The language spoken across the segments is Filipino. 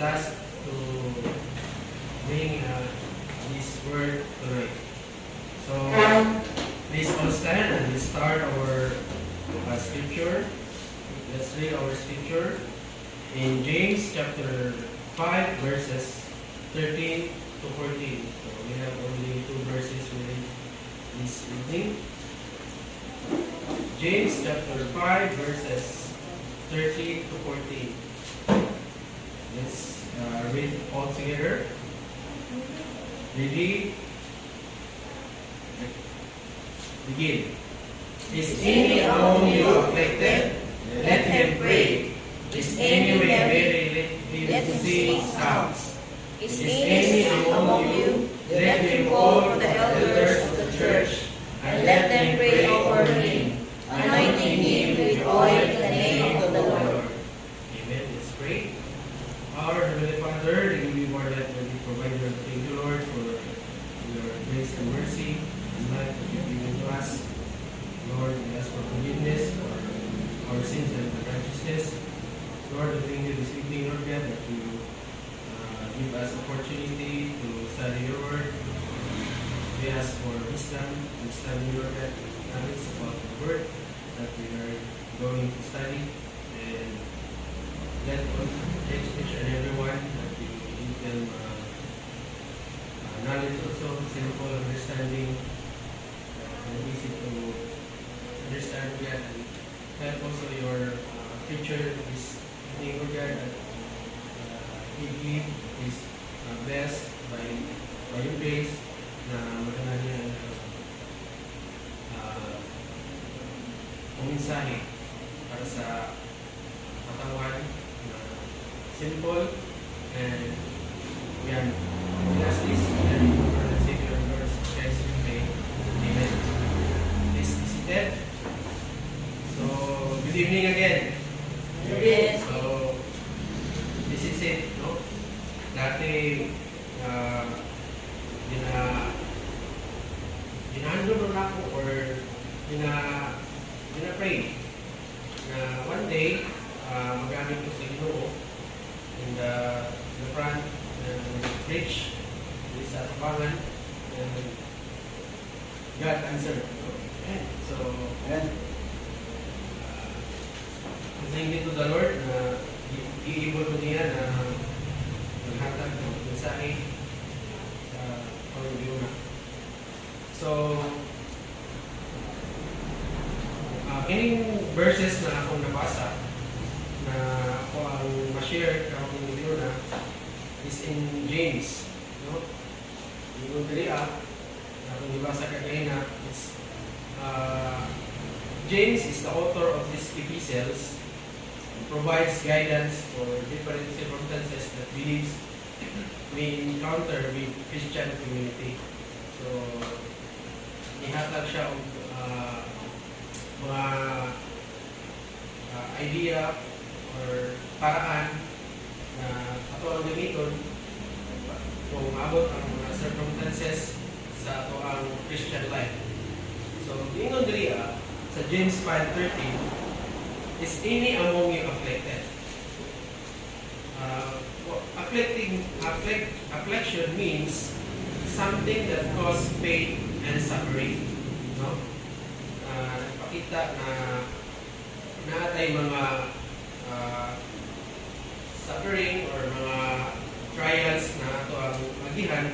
task to bring this word tonight. So, please all stand and we start our scripture. Let's read our scripture in James chapter 5 verses 13 to 14. So, we have only 2 verses to read this evening. James chapter 5 verses 13 to 14. Let's read all together. Ready? Begin. Is any among you afflicted? Let him pray. Is any weary? Let him sing psalms. Is any among you? Let him call for the elders of the church, and let them pray over him, anointing him with oil in the name of the Lord. Amen. Let's pray. Our Heavenly Father, we give you more than we provide you. Thank you, Lord, for your grace and mercy and life that you've given to us. Lord, we ask for forgiveness for our sins and unrighteousness. Lord, we thank you this evening, Lord God, that you give us opportunity to study your word. We ask for wisdom to study your word, knowledge about the word that we are going to study, and let each and everyone that we give them knowledge also, simple understanding, and easy to understand God, and help also your future this evening, Lord God, that He give His best by your grace na maganda niya mensahe para sa katawan na simple, and yan, last is and for the Savior and Lord Christ we pray. Amen. Please be seated. So, good evening again. Yes. So, this is it, no? Dati, ginahando na ako or gina-pray na one day, magamit ko sa Ginoo in the front bridge sa tabangan, and God answered. No? So, thank you to the Lord na iibon ko niya na maghatag ng mensahe sa pag-review na. So, ining verses na akong nabasa na ako ang ma-share karong review na is in James. No? Yung diriya, akong nabasa kagaya is James is the author of these epistles. Provides guidance for different circumstances that beliefs may encounter with Christian community. So, ihatag siya og mga idea or paraan na ato ang gamiton kung abot ang mga circumstances sa ato ang Christian life. So, ingon diriya sa James 5:13, is any among you afflicted? Affliction means something that causes pain and suffering. No? Pakita na natay mga suffering or mga trials na ito ang magihan.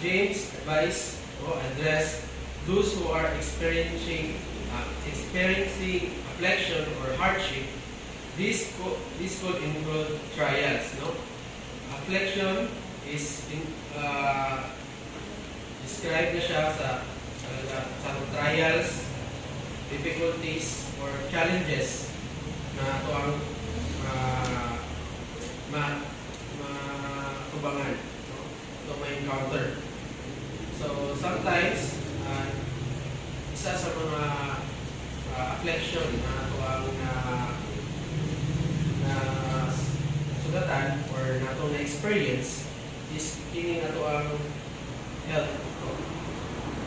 James advise o address those who are experiencing affliction or hardship. This could include trials. No, affliction is described na siya sa trials, difficulties or challenges na ito ang matubangan, no? Ito may encounter. So sometimes isa sa mga affliction na ito ang sugatan or na ito na experience is kini na ito ang health.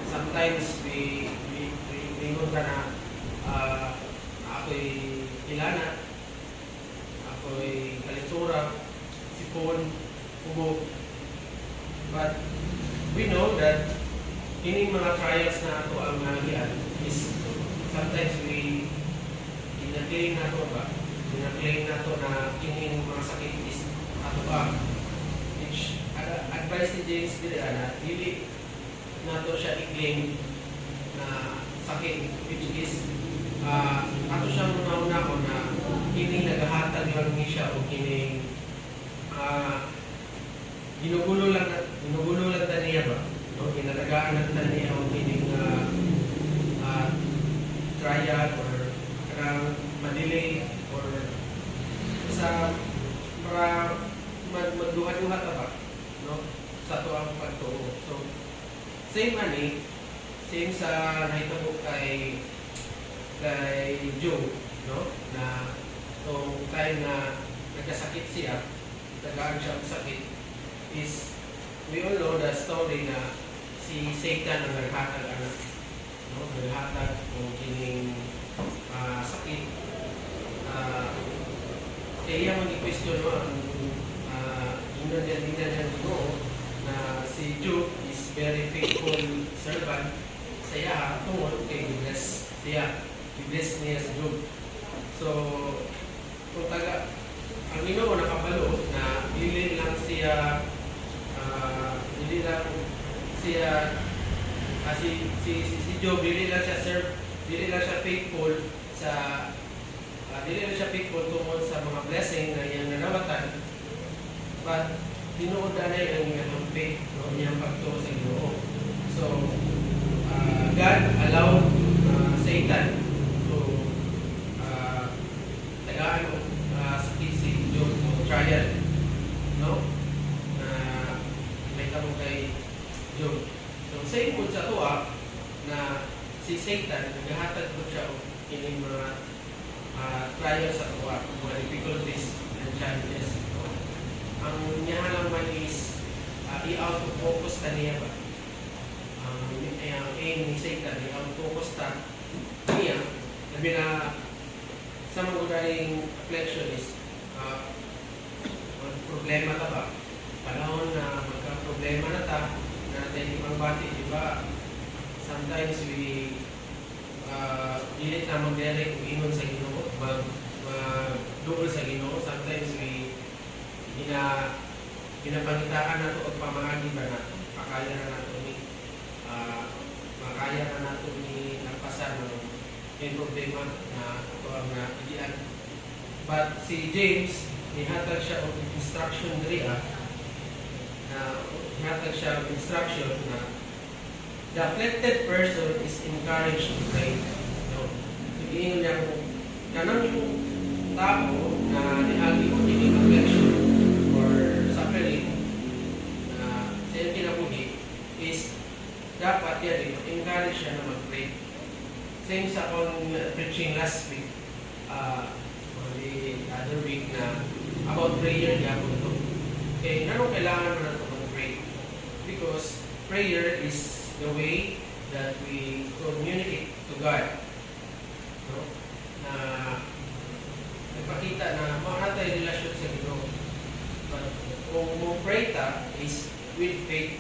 Sometimes we ingon ka na ako'y ilana, ako'y kalitsura, phone, ubo. But we know that kining mga trials na ato ang nagian is sometimes we ina-claim na to ba? Ina-claim na to na kining mga sakit is ato ba? Which advice ni James Bidea na dili na to siya i-claim na sakit, which is ato siyang una-una na kining nagahatag lang ni siya o kining ginugulo lang ta niya ba? No, ginalagaan lang ta niya o kining trial or kanang madelay or sa para magduha-duha ta ba? No? Sa to ang pagtuo. So, same sa nahitabo kay Joe, no? Na itong time na nagkasakit siya, tagaan siya ang sakit, is we all know the story na si Satan ang naghatag anak, no? Naghatag kung kining sakit. Kaya yung i-question mo ang hindi na na si Job is very faithful servant sa iya tungod kay bless siya. I-bless niya si Job. So, kung ang Ginoo nakabalo na dili lang siya si Job, dili lang siya faithful sa dili lang siya faithful tungod sa mga blessing na iyang nanawatan, but tinuod na ang iyang faith, no, iyang pagtuo sa Ginoo. So God allowed Satan to tagaan sakit si Job o trial, no, na may tarong kay Job. So same po sa tuwa na si Satan naghahatag po siya o kining mga trial sa tuwa, mga difficulties and challenges. No? Ang niya lang man is i-out of focus ka niya ba? Ang aim ni Satan, i-out of focus ta niya, sabi na sa mga udaling affliction is problema ta ba? Panahon na magka-problema na ta, natin ibang bati, di ba? Sometimes we dilit na mag-direct kung inon sa Ginoo, mag-double sa Ginoo. Sometimes we ginapangitaan na ito o pamahagi ba na makaya na nato ni nagpasan ng problema na ito ang naidian. But si James, nihatag siya o instruction diri nihatag siya o instruction na the afflicted person is encouraged to pray. No? Sabihin niya kung kanang yung tao na niagi o kining affliction or suffering na sa iyong kinabuhi is dapat yan encourage siya na mag-pray. Same sa akong preaching last week, the other week na about prayer niya po ito. Okay, nanong kailangan mo na ito mag-pray? Because prayer is the way that we communicate to God. No? Na nagpakita na maatay relasyon sa Ginoo. But kung mo-pray ta is with faith.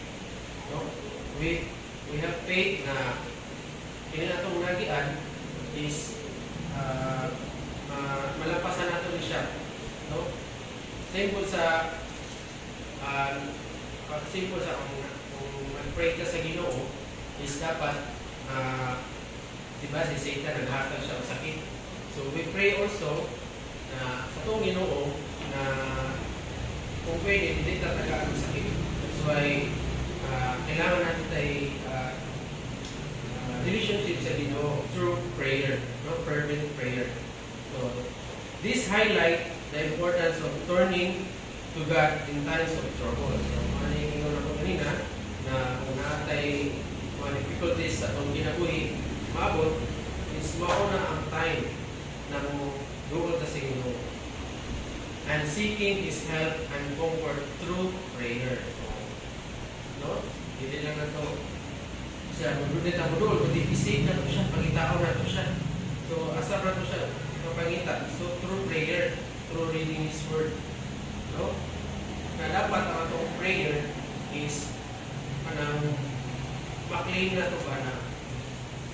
No? We have faith na kini natong nagian is malampasan nato ni siya. No? Same po sa kung mag-pray ka sa Ginoo is dapat diba si Satan naghatag siya ng sakit. So we pray also na sa itong Ginoo na kung pwede hindi tatagaan ng sakit. That's why kailangan natin tayo relationship sa Ginoo through prayer, no, fervent prayer. So this highlight the importance of turning to God in times of trouble. So ano yung ingon ako kanina na kung naatay mga difficulties sa itong ginabuhi, maabot, is mauna ang time ng duol sa Ginoo. And seeking His help and comfort through prayer. No? Hindi lang na ito siya, magdudit ang budol, kundi isig na ito siya, pangitao na ito siya. So, asap na ito siya, ipapangita. So, through prayer, through reading His Word. No? na dapat ang atong prayer is kanang maklaim na to ba na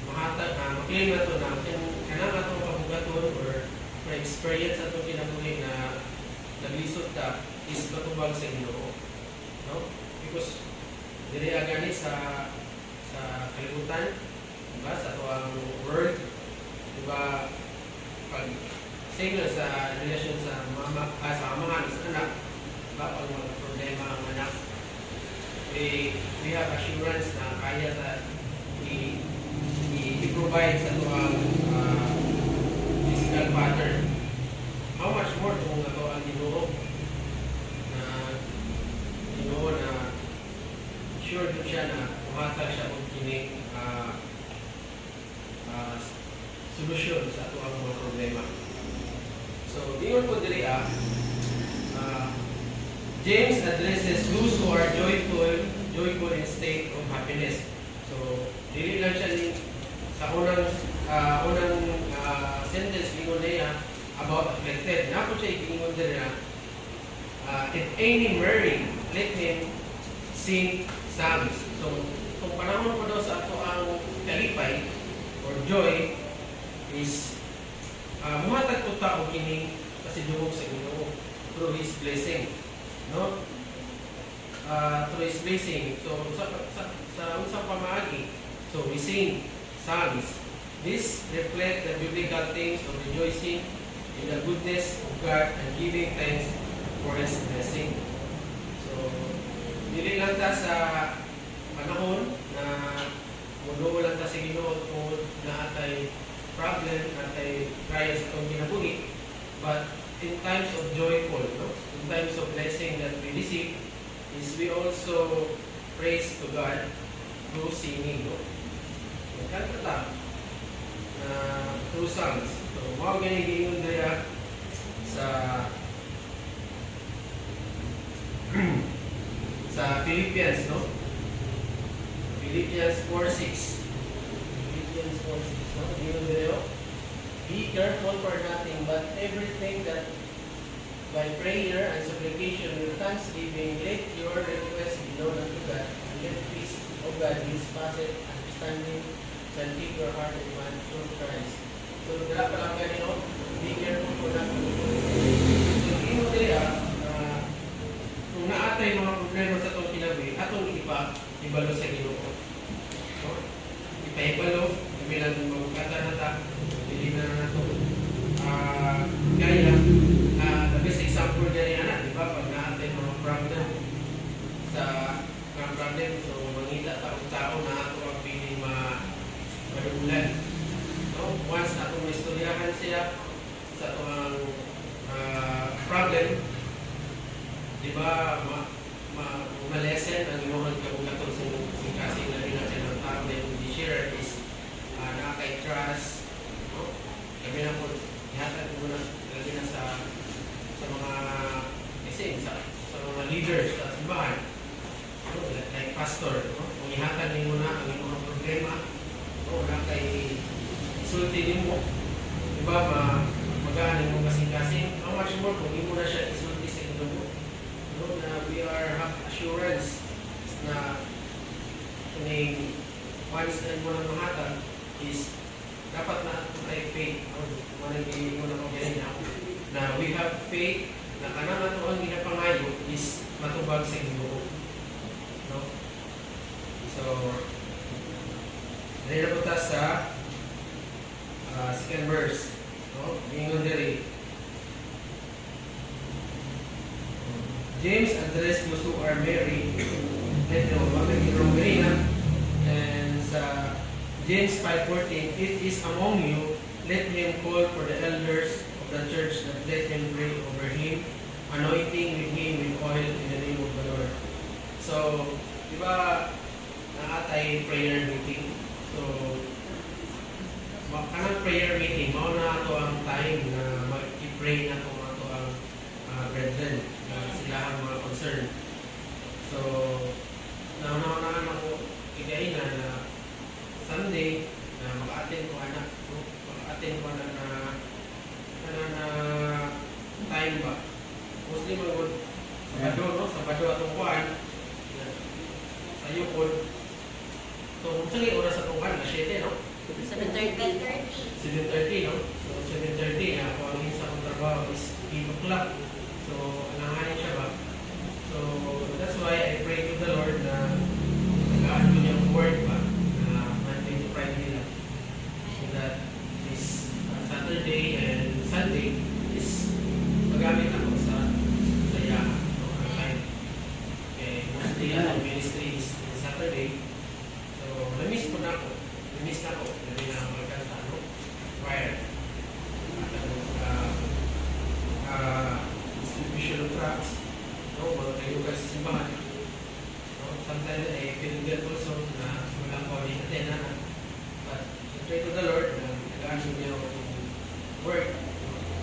maklaim na to na kanang atong kabugaton or ma-experience atong kinabuhi na naglisod ta is matubag sa Ginoo, no? Because diri agani sa kalibutan, diba, sa tuwang world, diba, pag single sa relasyon sa sa amahan sa anak, diba, pag mga problema ang anak, we have assurance na kaya na i-provide sa tuwang physical father. How much more kung ito ang Ginoo na sure din siya na umatag siya kung kining solusyon sa ito ang mga problema. So, diyon po diri James addresses those who are joyful in state of happiness. So, dili lang siya sa unang sentence lingon niya about afflicted. Napo siya ikingon diri if any merry, let him sing psalms. So, kung panahon po daw sa ato ang kalipay or joy is muhatag po ta og kining kasidungog sa Ginoo through His blessing, no? Through His blessing. So sa unsang pamaagi, so we sing psalms. This reflect the biblical things of rejoicing in the goodness of God and giving thanks for His blessing. So dili lang ta sa panahon na muduo lang ta sa Ginoo kung naatay problem, naatay trials atong kinabuhi, but in times of joyful, no? In times of blessing that we receive, is we also praise to God through singing, no? Kanta ta through songs. So, mga ganyan daya sa sa Philippians, no? Philippians 4:6. Philippians 4:6, no? Ganyan daya. Be careful for nothing, but everything that by prayer and supplication with thanksgiving, let your requests be known unto God, and let the peace of God, His perfect understanding, shall keep your heart and mind through Christ. So, dala pa lang ganito, be careful for nothing. So, hindi mo dila, kung naatay mga problema sa itong kinabi, atong ibalo sa Ginoo. So, ipaibalo, bilang magkata na ta, hindi na ito. Kaya, the best example niya yan, di ba? Pag naatay mga problem sa mga problem, so mangita tao na ito ang piling madulan. No? Once na itong istoryahan siya sa itong problem, di ba, malesen ang inuhan kabugatong kasi na rin natin ang problem, di share is nakaka-trust, no? Kami na po, ihatag ko muna lagi na sa mga sa mga leaders sa simbahan, no? Like pastor, no? Kung ihatag niyo muna ang mga problema, no? Isulti din mo, di ba, magaling mo kasing-kasing, how much more kung hindi mo na siya isulti sa Ginoo, no? Na we have assurance na kuning once na mo na mahatag is dapat na tayo faith. Managiging mo na pagyanin na we have faith na kanang ato ang ginapangayo is matubag sa Ginoo. No? So, dahil na po ta sa second verse. No? Ingon diri. James addressed those who are married. Let them marry na. And sa James 5:14, it is among you, let him call for the elders of the church, that let him pray over him, anointing with him with oil in the name of the Lord. So, di ba, naatay prayer meeting? So, kanang prayer meeting, mauna ito ang time na mag-i-pray na ito ang brethren, na sila ang mga concern. So, nauna-unaan ako igayin na Sunday na maka-attend ko anak, no? Maka-attend ko na time ba. Mostly mga Sabado, no? Sabado atong kuan. Sayo po. So, kung saan oras atong kuan, na 7, no? 7:30. 7:30, no? So, 7:30, na ako ang isa kong trabaho is 8 o'clock. So, alanganin siya ba? So, that's why I pray to the Lord na nagaan ko niyang word ba na Monday to Friday lang. So that this Saturday and Sunday is magamit ako sa yahan. No? Okay, mostly ang ministry is Saturday. So, na-miss ko na ako. Na-miss na ako. Hindi na ako magkanta, no? Choir. Distribution of tracts. No, mga kayugan sa simbahan. No, sometimes I feel good also na walang ko din natin na but I pray to the Lord na nag-aano niya ako ng work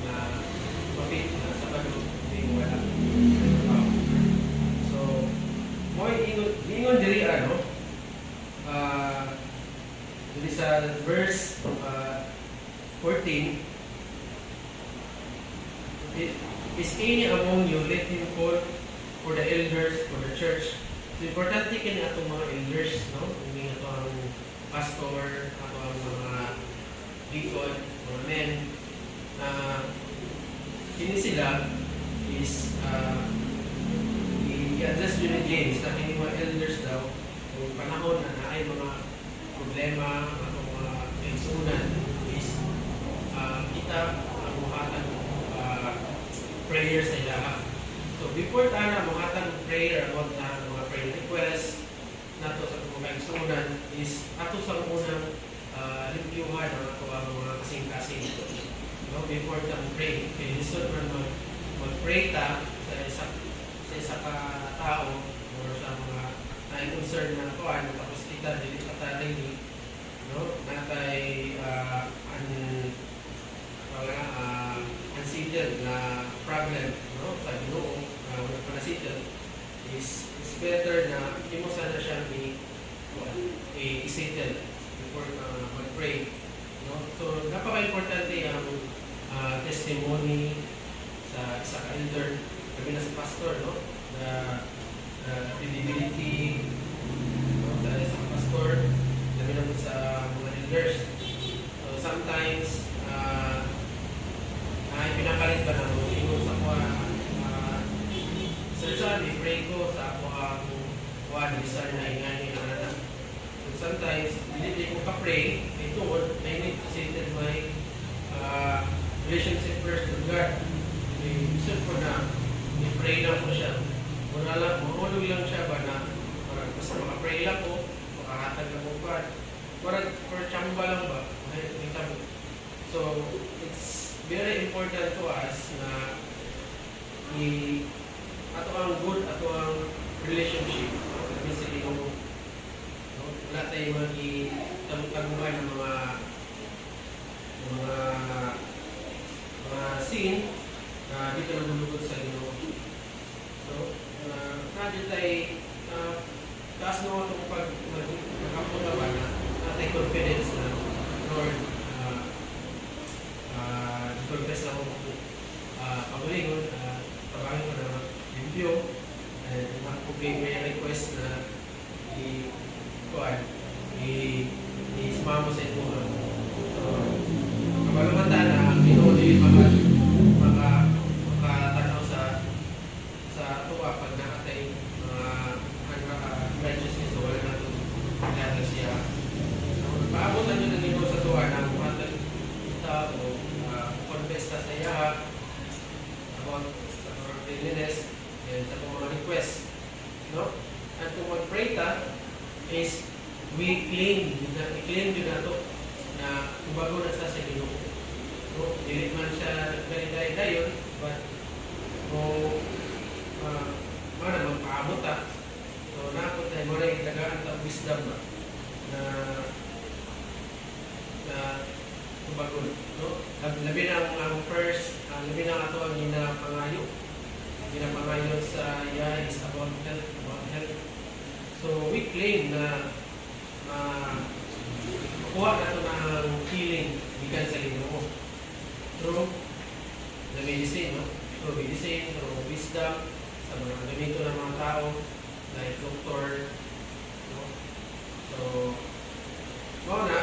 na mapit na Sabado hindi wala. So, mo ingon diri ano diri sa verse 14 is any among you let him call for the elders, for the church. So, importante kini atong mga elders, no? Hindi ato ang pastor, ato ang mga deacon, mga men, na kini sila is i-address yun again sa kini mga elders daw kung panahon na naay mga problema, atong mga pensunan is kita ang muhatag prayer sa ilaha. So, before tayo makatang prayer about na mga prayer requests nato sa mga kaigsunan is ato sa unang reviewhan ang ato ang mga kasing-kasing. No? Before tayo pray. Kaya lisod man mag-pray ta sa isa ka tao or sa mga na-concern na kuhan tapos kita dili ka tayo no? Natay unsettled na problem, no? Sa Ginoo, wala pa na-settle, is better na hindi mo sana siya i-settle before mag-pray. No? So, napaka-importante ang testimony sa isa ka-elder, kami na sa pastor, no? The credibility, no? Sa isang pastor, kami na sa mga elders. So, sometimes, ay pinakalit ba na ingon sa ko sir, i-pray ko sa ako ang sir na ingani ang anak. So sometimes, hindi ko ka-pray, ito, I need to settle my relationship first with God. Isip ko na, i-pray lang ko siya. Mahulog lang siya ba na basta maka-pray lang ko, makahatag lang ko ba. Parang chamba lang ba? So, it's very important to us na ato ang good, ato ang relationship. Sabi sa Ginoo, no? Wala tayo mag-taguman ng mga sin na dito nalulugod sa Ginoo. So, natin tayo taas na itong pag-magkapunta ba na natin confidence na Lord, confess ako pagulingon, tabangin ko na review, and nakapugay may request na i-sumamo sa ito. So, kabalumatan na pinuuli makatanaw sa tuwa pag nakatay righteousness o wala na ito naglatag siya. Paabutan nyo na nito sa tuwa na muhatag kita o confess sa iya about sa mga cleanliness and sa mga request, no? At kung mag-pray ta is i-claim yun na ito na kubago na sa Ginoo, no? Dili man siya dayon but kung mana magpaabot ta so nakot tayo mo rin itagaan ta wisdom ba na kubago, no? Labi na ang first, labi na ato ang ginapangayo sa iya is about health. So we claim na makuha na ito ng healing gikan sa Ginoo through the medicine, no? Through medicine, through wisdom sa mga gamito ng mga tao, like doktor, no? So, na,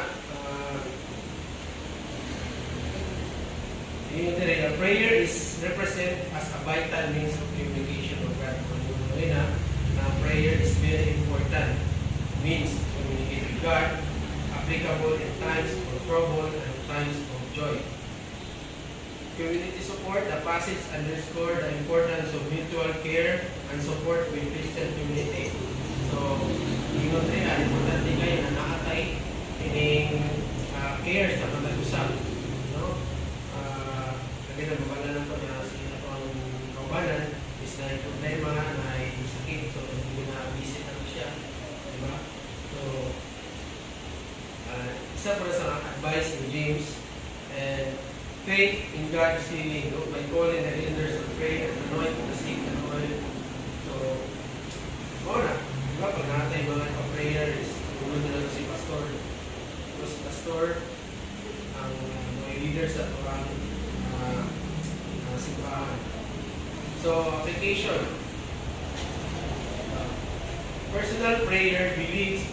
prayer is represent as a vital means of communication of God. Na prayer is very important means to communicate with God, applicable in times of trouble and times of joy. Community support, the passage underscore the importance of mutual care and support with Christian community. So, ingon rin, importante kayo na nakatay ining care sa mga usap. No? Kami na mabala na ito na sila po ang kaubanan is na yung problema na ay sakit. So, hindi na visit na siya. Diba? So, isa para sa advice ni James and faith in God's healing, no? By calling the elders to pray and anoint the sick and oil. So, diba, pag natay mga prayer is tulad na lang si pastor. Tapos si pastor, ang mga leader sa turang simbahan. So, application. Personal prayer beliefs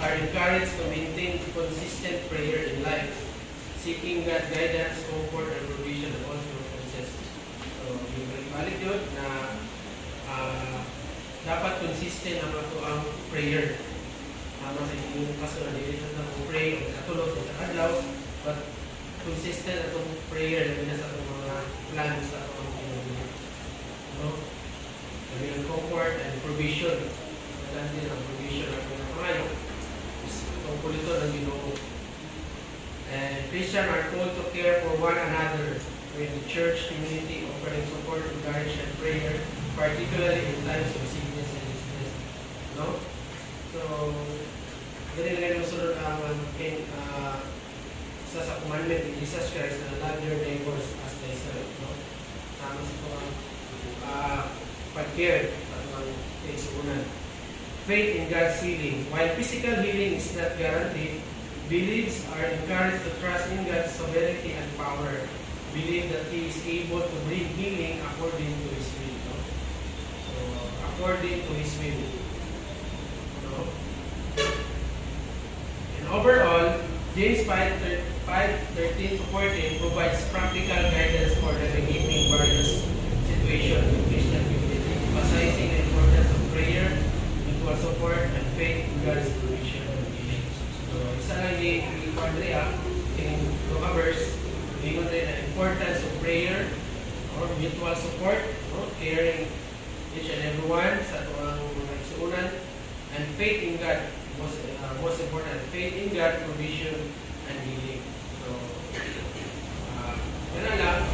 are encouraged to maintain consistent prayer in life, seeking God guidance, comfort, and provision of all circumstances. So, balik yun na dapat consistent ang ito ang prayer. Tama sa inyong kaso na dili na pray o katulog o katadlaw, but consistent itong prayer na sa itong mga plans sa itong mga no? Sabi ng comfort and provision. Maganda din ang provision ng mga pangayo. Itong kulito ng Ginoo. And Christians are called to care for one another with the church community offering support, encouragement, and prayer, particularly in times of sickness and distress. No? So, ganun lang sunod ang isa sa commandment ni Jesus Christ na love your neighbors as thyself. No? Tama sa ito ang pag-care at ang kaisunan. Faith in God's healing. While physical healing is not guaranteed, believers are encouraged to trust in God's sovereignty and power. Believe that He is able to bring healing according to His will. No? So, according to His will. No? And overall, James 5:13-14 provides practical guidance for navigating various situations in Christian community, emphasizing the importance of prayer, mutual support, and faith in God's provision and healing. So, isa lang yung Andrea, in mga verse, bingon rin the importance of prayer or mutual support, no? Caring each and everyone sa tuwang mga isuunan, and faith in God, most important, faith in God, provision, and healing. So, yan lang.